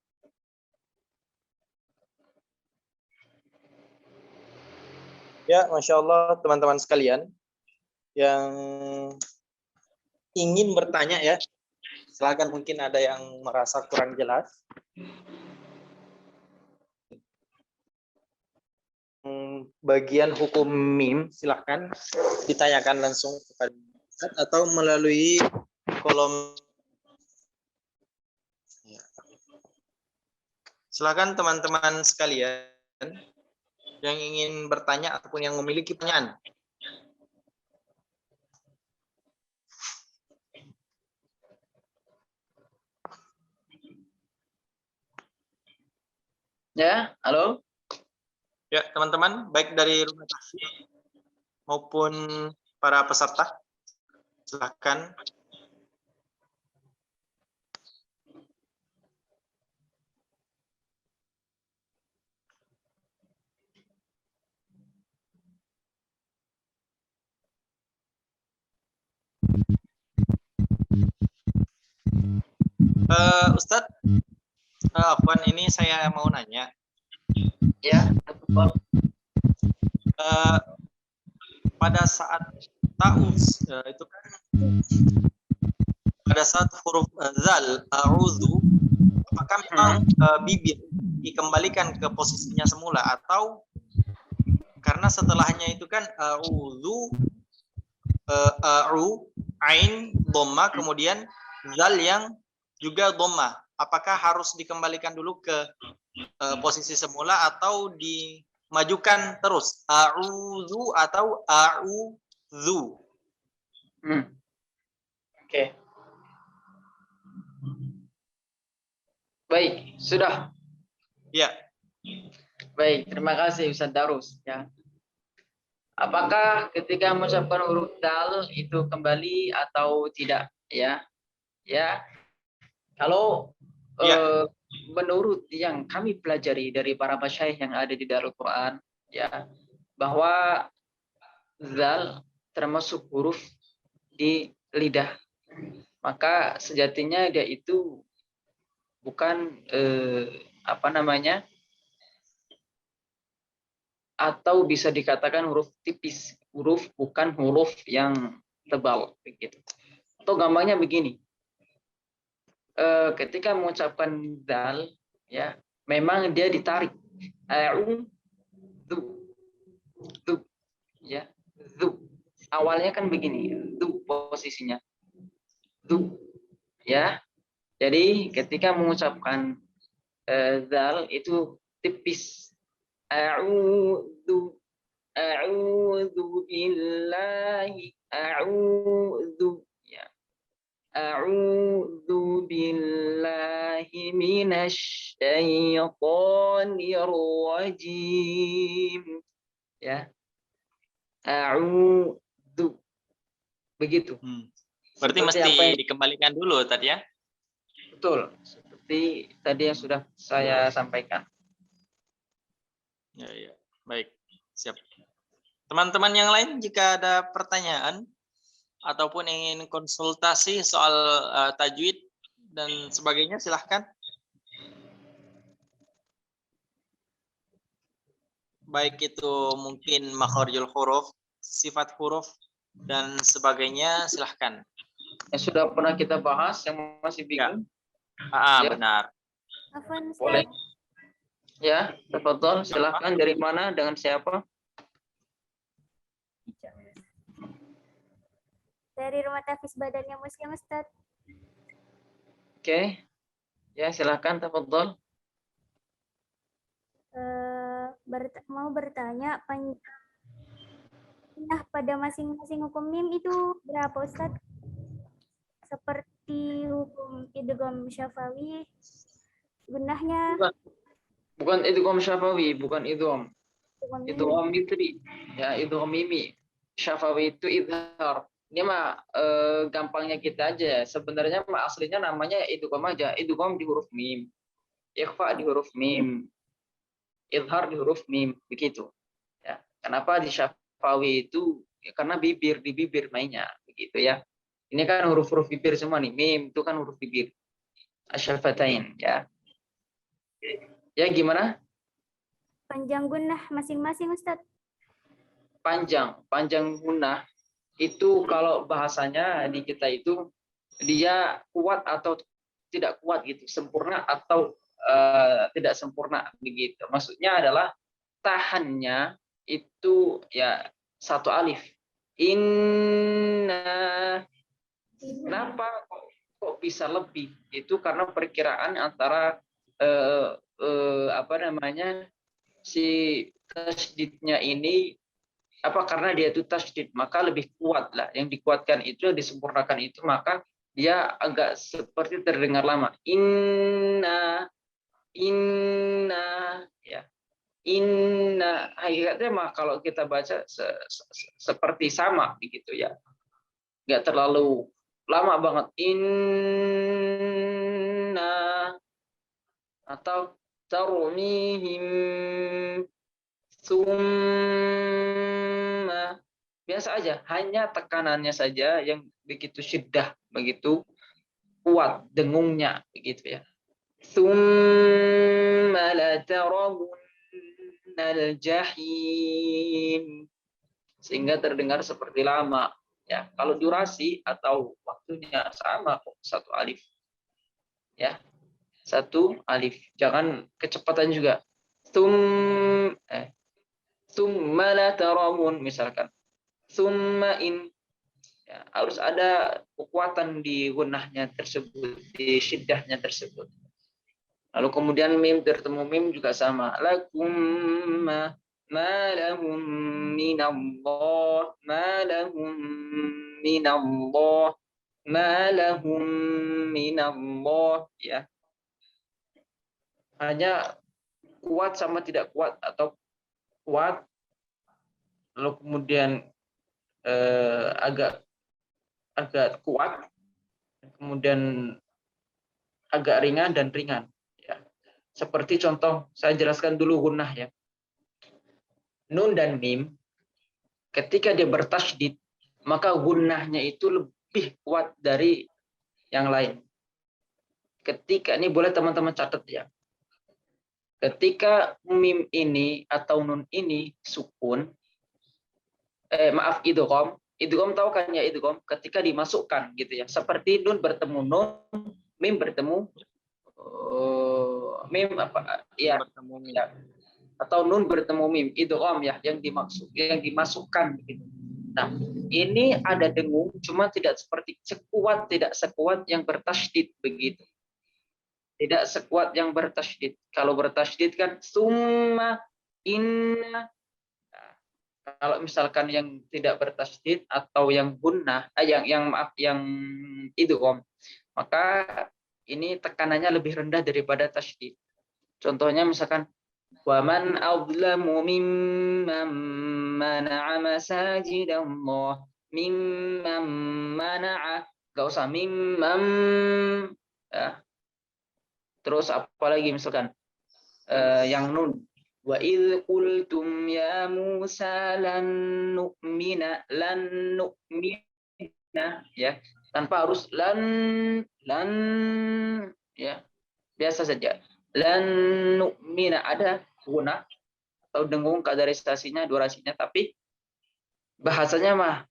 Ya, Masya Allah teman-teman sekalian yang ingin bertanya ya, silakan, mungkin ada yang merasa kurang jelas. Bagian hukum mim silahkan ditanyakan langsung kepada Ustaz atau melalui kolom. Silakan teman-teman sekalian yang ingin bertanya ataupun yang memiliki pertanyaan. Ya, halo. Ya, teman-teman, baik dari rumah tafsir maupun para peserta, silakan. Ustadz, Afwan, ini saya mau nanya. Ya, pada saat ta'uz itu kan pada saat huruf zal, a'udzu, apakah memang bibir dikembalikan ke posisinya semula atau karena setelahnya itu kan a'udzu, ain dhamma, kemudian zal yang juga dhamma, apakah harus dikembalikan dulu ke posisi semula atau dimajukan terus a'udzu atau a'udzu? Oke. Baik, sudah. Ya. Baik, terima kasih Ustaz Darus. Ya. Apakah ketika mengucapkan huruf dal itu kembali atau tidak? Ya, ya. Kalau menurut yang kami pelajari dari para masyayikh yang ada di Darul Quran, ya, bahwa zal termasuk huruf di lidah, maka sejatinya dia itu bukan atau bisa dikatakan huruf tipis, bukan huruf yang tebal begitu. Atau gampangnya begini, ketika mengucapkan dal, ya memang dia ditarik, ya, awalnya kan begini, posisinya, ya. Jadi ketika mengucapkan dal itu tipis, a'udzu billahi, ya. A'udzu billahi minasy syaithanir rajim. Ya. A'udzu. Begitu. Berarti Seperti mesti dikembalikan dulu tadi ya? Betul. Seperti tadi yang sudah saya sampaikan. Ya, ya. Baik, siap. Teman-teman yang lain jika ada pertanyaan ataupun ingin konsultasi soal tajwid dan sebagainya, silahkan. Baik itu mungkin makharijul huruf, sifat huruf, dan sebagainya, silahkan. Yang sudah pernah kita bahas, yang masih bingung. Ya. Benar. Afwan, Ustaz. Boleh. Ya, tafadhol, silahkan. Dari mana, dengan siapa? Dari Rumah Tahfiz Badannya Muslim, Ustaz. Oke. Ya, silahkan, tafadhol. Mau bertanya, nah pada masing-masing hukum mim itu berapa, Ustaz? Seperti hukum idgham syafawi, gunnahnya. Bukan idgham syafawi, bukan idgham. Idgham mitri. Ya, idgham mimi. Syafawi itu idhar. Ini mah gampangnya kita aja. Sebenarnya mah aslinya namanya idgham aja. Idgham di huruf mim. Ikhfa di huruf mim. Idhar di huruf mim. Begitu. Ya. Kenapa di syafawi itu? Ya, karena bibir, di bibir mainnya. Begitu ya. Ini kan huruf-huruf bibir semua nih. Mim itu kan huruf bibir. Asyafatain. Ya. Ya, gimana? Panjang gunnah masing-masing, Ustaz. Panjang gunnah itu kalau bahasanya di kita itu dia kuat atau tidak kuat gitu, sempurna atau tidak sempurna begitu. Maksudnya adalah tahannya itu ya satu alif. Inna. Kenapa kok bisa lebih? Itu karena perkiraan antara si tasydidnya ini karena dia itu tasydid maka lebih kuat lah, yang dikuatkan itu, yang disempurnakan itu, maka dia agak seperti terdengar lama. Inna ya. Inna hakikatnya mah kalau kita baca seperti sama begitu ya, nggak terlalu lama banget. Inna atau tarmihim summa, biasa aja, hanya tekanannya saja yang begitu syiddah, begitu kuat dengungnya begitu ya. Summa la tarawunnal jahim, sehingga terdengar seperti lama ya. Kalau durasi atau waktunya sama kok, satu alif ya, satu alif, jangan kecepatan juga. Summa la tarawun misalkan, summa in ya, harus ada kekuatan di gunnahnya tersebut, di syiddahnya tersebut. Lalu kemudian mim bertemu mim juga sama, lakum ma lahum minallah, ma lahum minallah, ma lahum minallah ya. Hanya kuat sama tidak kuat, atau kuat lalu kemudian agak kuat, kemudian agak ringan dan ringan ya. Seperti contoh, saya jelaskan dulu gunnah ya. Nun dan mim ketika dia bertasydid, maka gunnahnya itu lebih kuat dari yang lain. Ketika ini boleh teman-teman catat ya. Ketika mim ini atau nun ini sukun, idgham. Idgham tahu kan ya idgham? Ketika dimasukkan gitu ya. Seperti nun bertemu nun, mim bertemu mim apa? Ya. Bertemu mim. Ya. Atau nun bertemu mim, idgham ya, yang dimasukkan gitu. Nah, ini ada dengung, cuma tidak sekuat yang bertasydid begitu. Tidak sekuat yang bertasydid. Kalau bertasydid kan summa inna. Nah, kalau misalkan yang tidak bertasydid atau yang gunnah, yang idgham, maka ini tekanannya lebih rendah daripada tasydid. Contohnya misalkan وَمَنْ أَظْلَمُ مِمَّنْ مَنَعَ مَسَاجِدَ اللَّهِ مِمَّنْ مَنَعَ, nggak usah mimman ya. Terus apa lagi misalkan yang nun, wa idh qultum ya Musa lan nu'mina ya, tanpa harus lan ya, biasa saja lan nu'mina, ada guna atau dengung kaderisasinya, durasinya, tapi bahasanya mah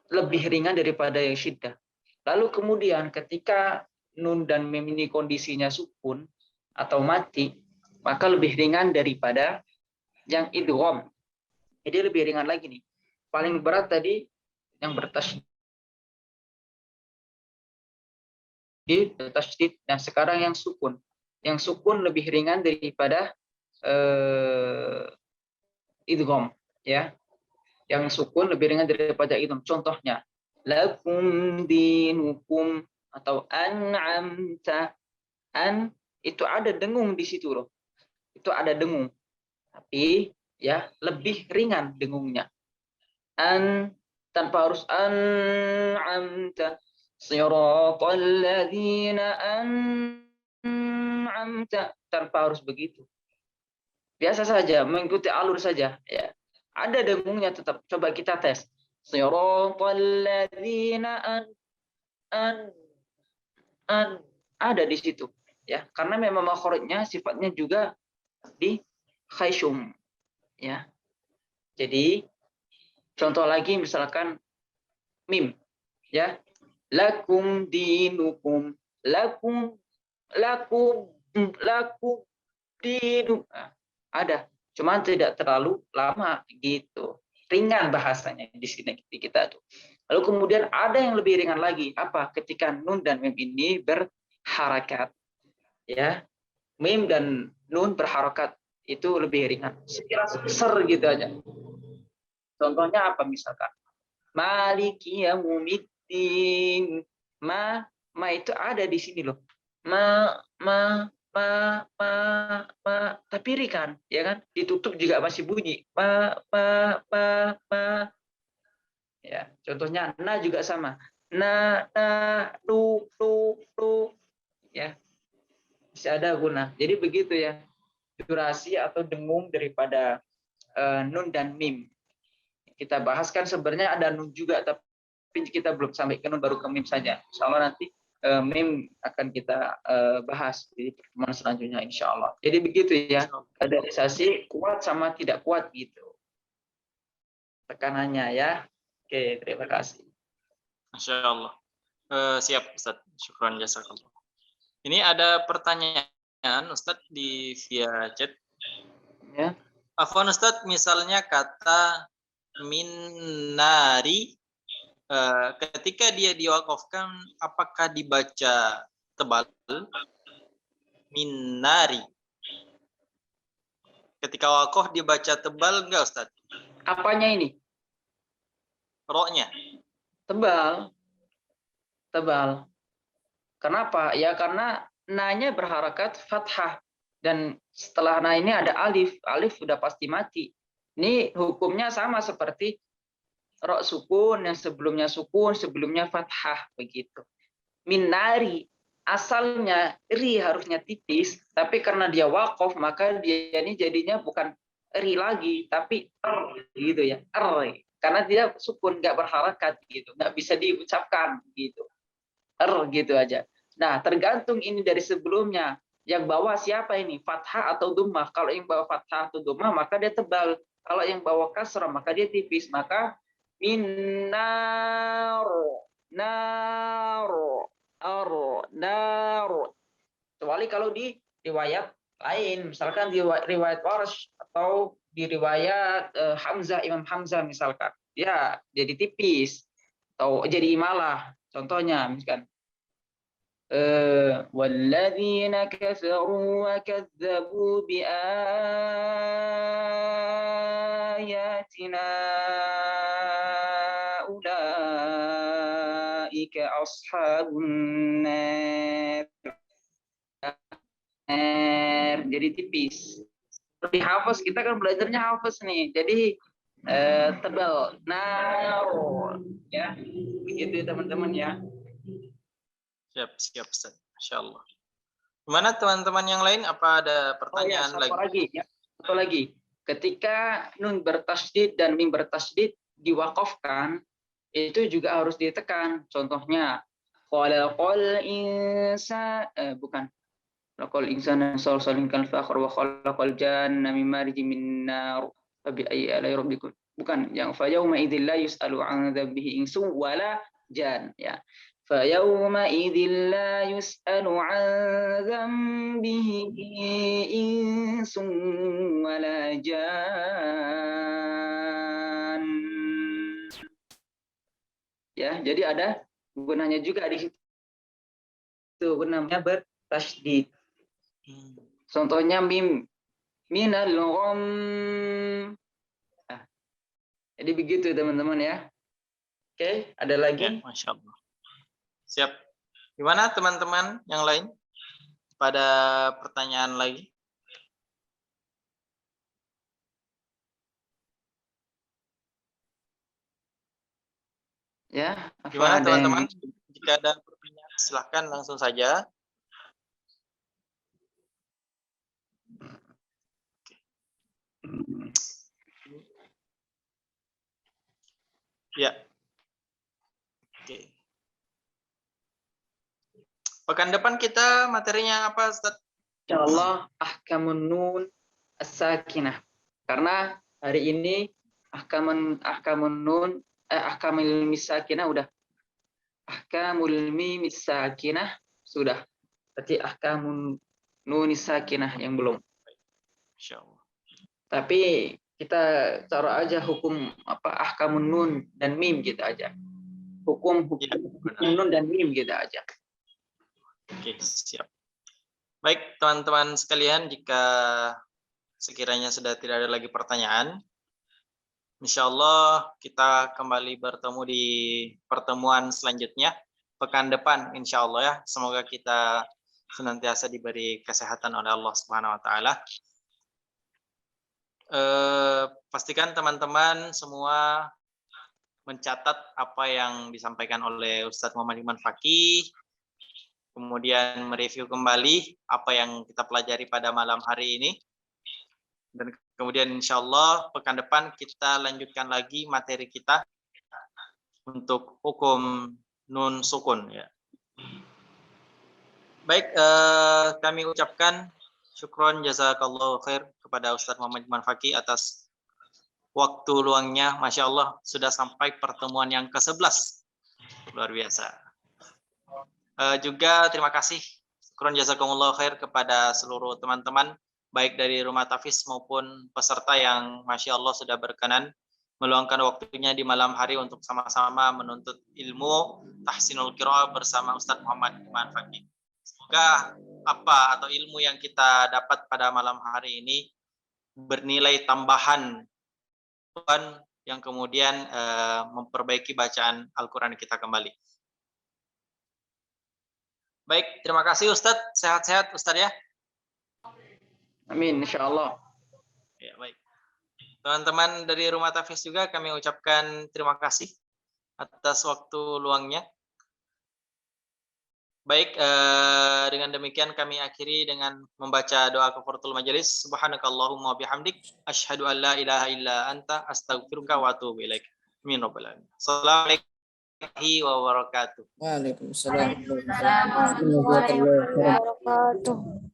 lebih ringan daripada yang syiddah. Lalu kemudian ketika nun dan mim ini kondisinya sukun atau mati, maka lebih ringan daripada yang idgham. Jadi lebih ringan lagi nih. Paling berat tadi yang bertasydid. Nah, sekarang yang sukun. Yang sukun lebih ringan daripada idgham ya. Yang sukun lebih ringan daripada idgham. Contohnya lakum dinukum atau an'amta. An itu ada dengung di situ loh. Itu ada dengung. Tapi ya lebih ringan dengungnya. An tanpa harus an'amta siratal ladzina an'amta, tanpa harus begitu. Biasa saja, mengikuti alur saja ya. Ada dengungnya tetap. Coba kita tes. Siratal ladzina ada di situ ya, karena memang makhrajnya sifatnya juga di khayshum ya. Jadi contoh lagi misalkan mim ya, lakum dinukum, lakum dinu, ada, cuman tidak terlalu lama gitu, ringan bahasanya di sini di kita tuh. Lalu kemudian ada yang lebih ringan lagi, apa? Ketika nun dan mim ini berharakat ya, mim dan nun berharakat itu lebih ringan, ser gitu aja. Contohnya apa misalkan maliki yaumiddin, ma itu ada di sini loh, ma tapi ringan ya kan, ditutup juga masih bunyi ma ya. Contohnya na juga sama, na du ya, masih ada guna. Jadi begitu ya durasi atau dengung daripada nun dan mim. Kita bahas kan sebenarnya ada nun juga, tapi kita belum sampai ke nun, baru ke mim saja. Insyaallah nanti mim akan kita bahas di pertemuan selanjutnya insyaallah. Jadi begitu ya, kaderisasi kuat sama tidak kuat gitu tekanannya ya. Oke, terima kasih. Masya Allah. Siap Ustaz, syukran jazakallah. Ini ada pertanyaan Ustaz di via chat Ya. Afwan Ustaz, misalnya kata minnari, ketika dia diwakafkan, apakah dibaca tebal? Minnari. Ketika wakaf dibaca tebal enggak Ustaz? Apanya ini? Roknya. Tebal. Kenapa? Ya karena na-nya berharakat fathah, dan setelah na ini ada alif. Alif sudah pasti mati. Ini hukumnya sama seperti rok sukun, yang sebelumnya sukun, sebelumnya fathah begitu. Minari asalnya ri harusnya tipis, tapi karena dia waqaf maka dia ini jadinya bukan ri lagi, tapi gitu ya. karena dia sukun, nggak berharakat gitu, nggak bisa diucapkan gitu, gitu aja. Nah, tergantung ini dari sebelumnya. Yang bawah siapa ini? Fathah atau dhammah? Kalau yang bawah fathah atau dhammah maka dia tebal. Kalau yang bawah kasrah maka dia tipis. Maka minnar, nar, nar. Kecuali kalau di riwayat lain, misalkan di riwayat Warsh atau di riwayat Hamzah, Imam Hamzah misalkan, ya jadi tipis atau jadi imalah. Contohnya misalkan والذين كفروا وكذبوا بآياتنا أولئك أصحاب النار. Jadi tipis. Di hafaz kita kan belajarnya hafaz nih, jadi tebal. Nah, ya begitu teman-teman ya. Siap, Ustaz. Masya Allah. Gimana teman-teman yang lain? Apa ada pertanyaan lagi? Ya. Satu lagi. Ketika nun bertasydid dan mim bertasydid diwakafkan, itu juga harus ditekan. Contohnya, khalaqal insan, bukan. Khalaqal insana salsalin kal fakhar wa khalaqal janna min marijin min nar. Fabi ayyi ala'i rabbikum. Bukan, yang fa yauma idzil la yus'alu 'an dzambihi insun wala jan, ya. فَيَوْمَئِذٍ لَا يُسْأَلُ عَنْ ذَنبِهِ إِنسٌ وَلَا جَانٌّ. Ya, jadi ada gunanya juga di situ. Itu namanya bertasydid. Contohnya mim, minal gham. Nah, jadi begitu teman-teman ya. Oke, ada lagi? Ya, Masya Allah. Siap. Gimana teman-teman yang lain? Pada pertanyaan lagi? Ya. Gimana teman-teman? Jika ada pertanyaan silahkan langsung saja. Ya. Oke. Pekan depan kita materinya apa, Ustaz? Insyaallah ahkamun nun as-sakinah. Karena hari ini ahkamul misakinah udah. Ahkamul mim sakinah sudah. Berarti ahkamun nun sakinah yang belum. Insyaallah. Tapi kita cara aja hukum ahkamun nun dan mim kita aja. Hukum nun dan mim kita aja. Oke, siap. Baik, teman-teman sekalian, jika sekiranya sudah tidak ada lagi pertanyaan, insya Allah kita kembali bertemu di pertemuan selanjutnya, pekan depan insya Allah ya. Semoga kita senantiasa diberi kesehatan oleh Allah Subhanahu Wa Taala. Pastikan teman-teman semua mencatat apa yang disampaikan oleh Ustadz Muhammad Iman Fakih, kemudian mereview kembali apa yang kita pelajari pada malam hari ini, dan kemudian insya Allah pekan depan kita lanjutkan lagi materi kita untuk hukum nun sukun ya. Baik, kami ucapkan syukron jazakallahu khair kepada Ustadz Muhammad Iman Fakih atas waktu luangnya. Masya Allah sudah sampai pertemuan yang ke-11, luar biasa. Juga terima kasih syukron jazakumullah khair kepada seluruh teman-teman baik dari Rumah Tahfiz maupun peserta yang Masya Allah sudah berkenan meluangkan waktunya di malam hari untuk sama-sama menuntut ilmu tahsinul qiraah bersama Ustadz Muhammad Iman Fakih. Semoga apa atau ilmu yang kita dapat pada malam hari ini bernilai tambahan Tuhan yang kemudian memperbaiki bacaan Al-Quran kita kembali. Baik, terima kasih Ustadz. Sehat-sehat Ustadz ya. Amin, insya Allah. Ya, baik. Teman-teman dari Rumah Tahfiz juga kami ucapkan terima kasih atas waktu luangnya. Baik, dengan demikian kami akhiri dengan membaca doa kafaratul majelis. Subhanakallahumma bihamdik asyhadu an la ilaha illa anta astaghfiruka wa atubu ilaik. Amin rabbal alamin. Assalamualaikum warahmatullahi wabarakatuh. Waalaikumsalam. Waalaikumsalam warahmatullahi wabarakatuh.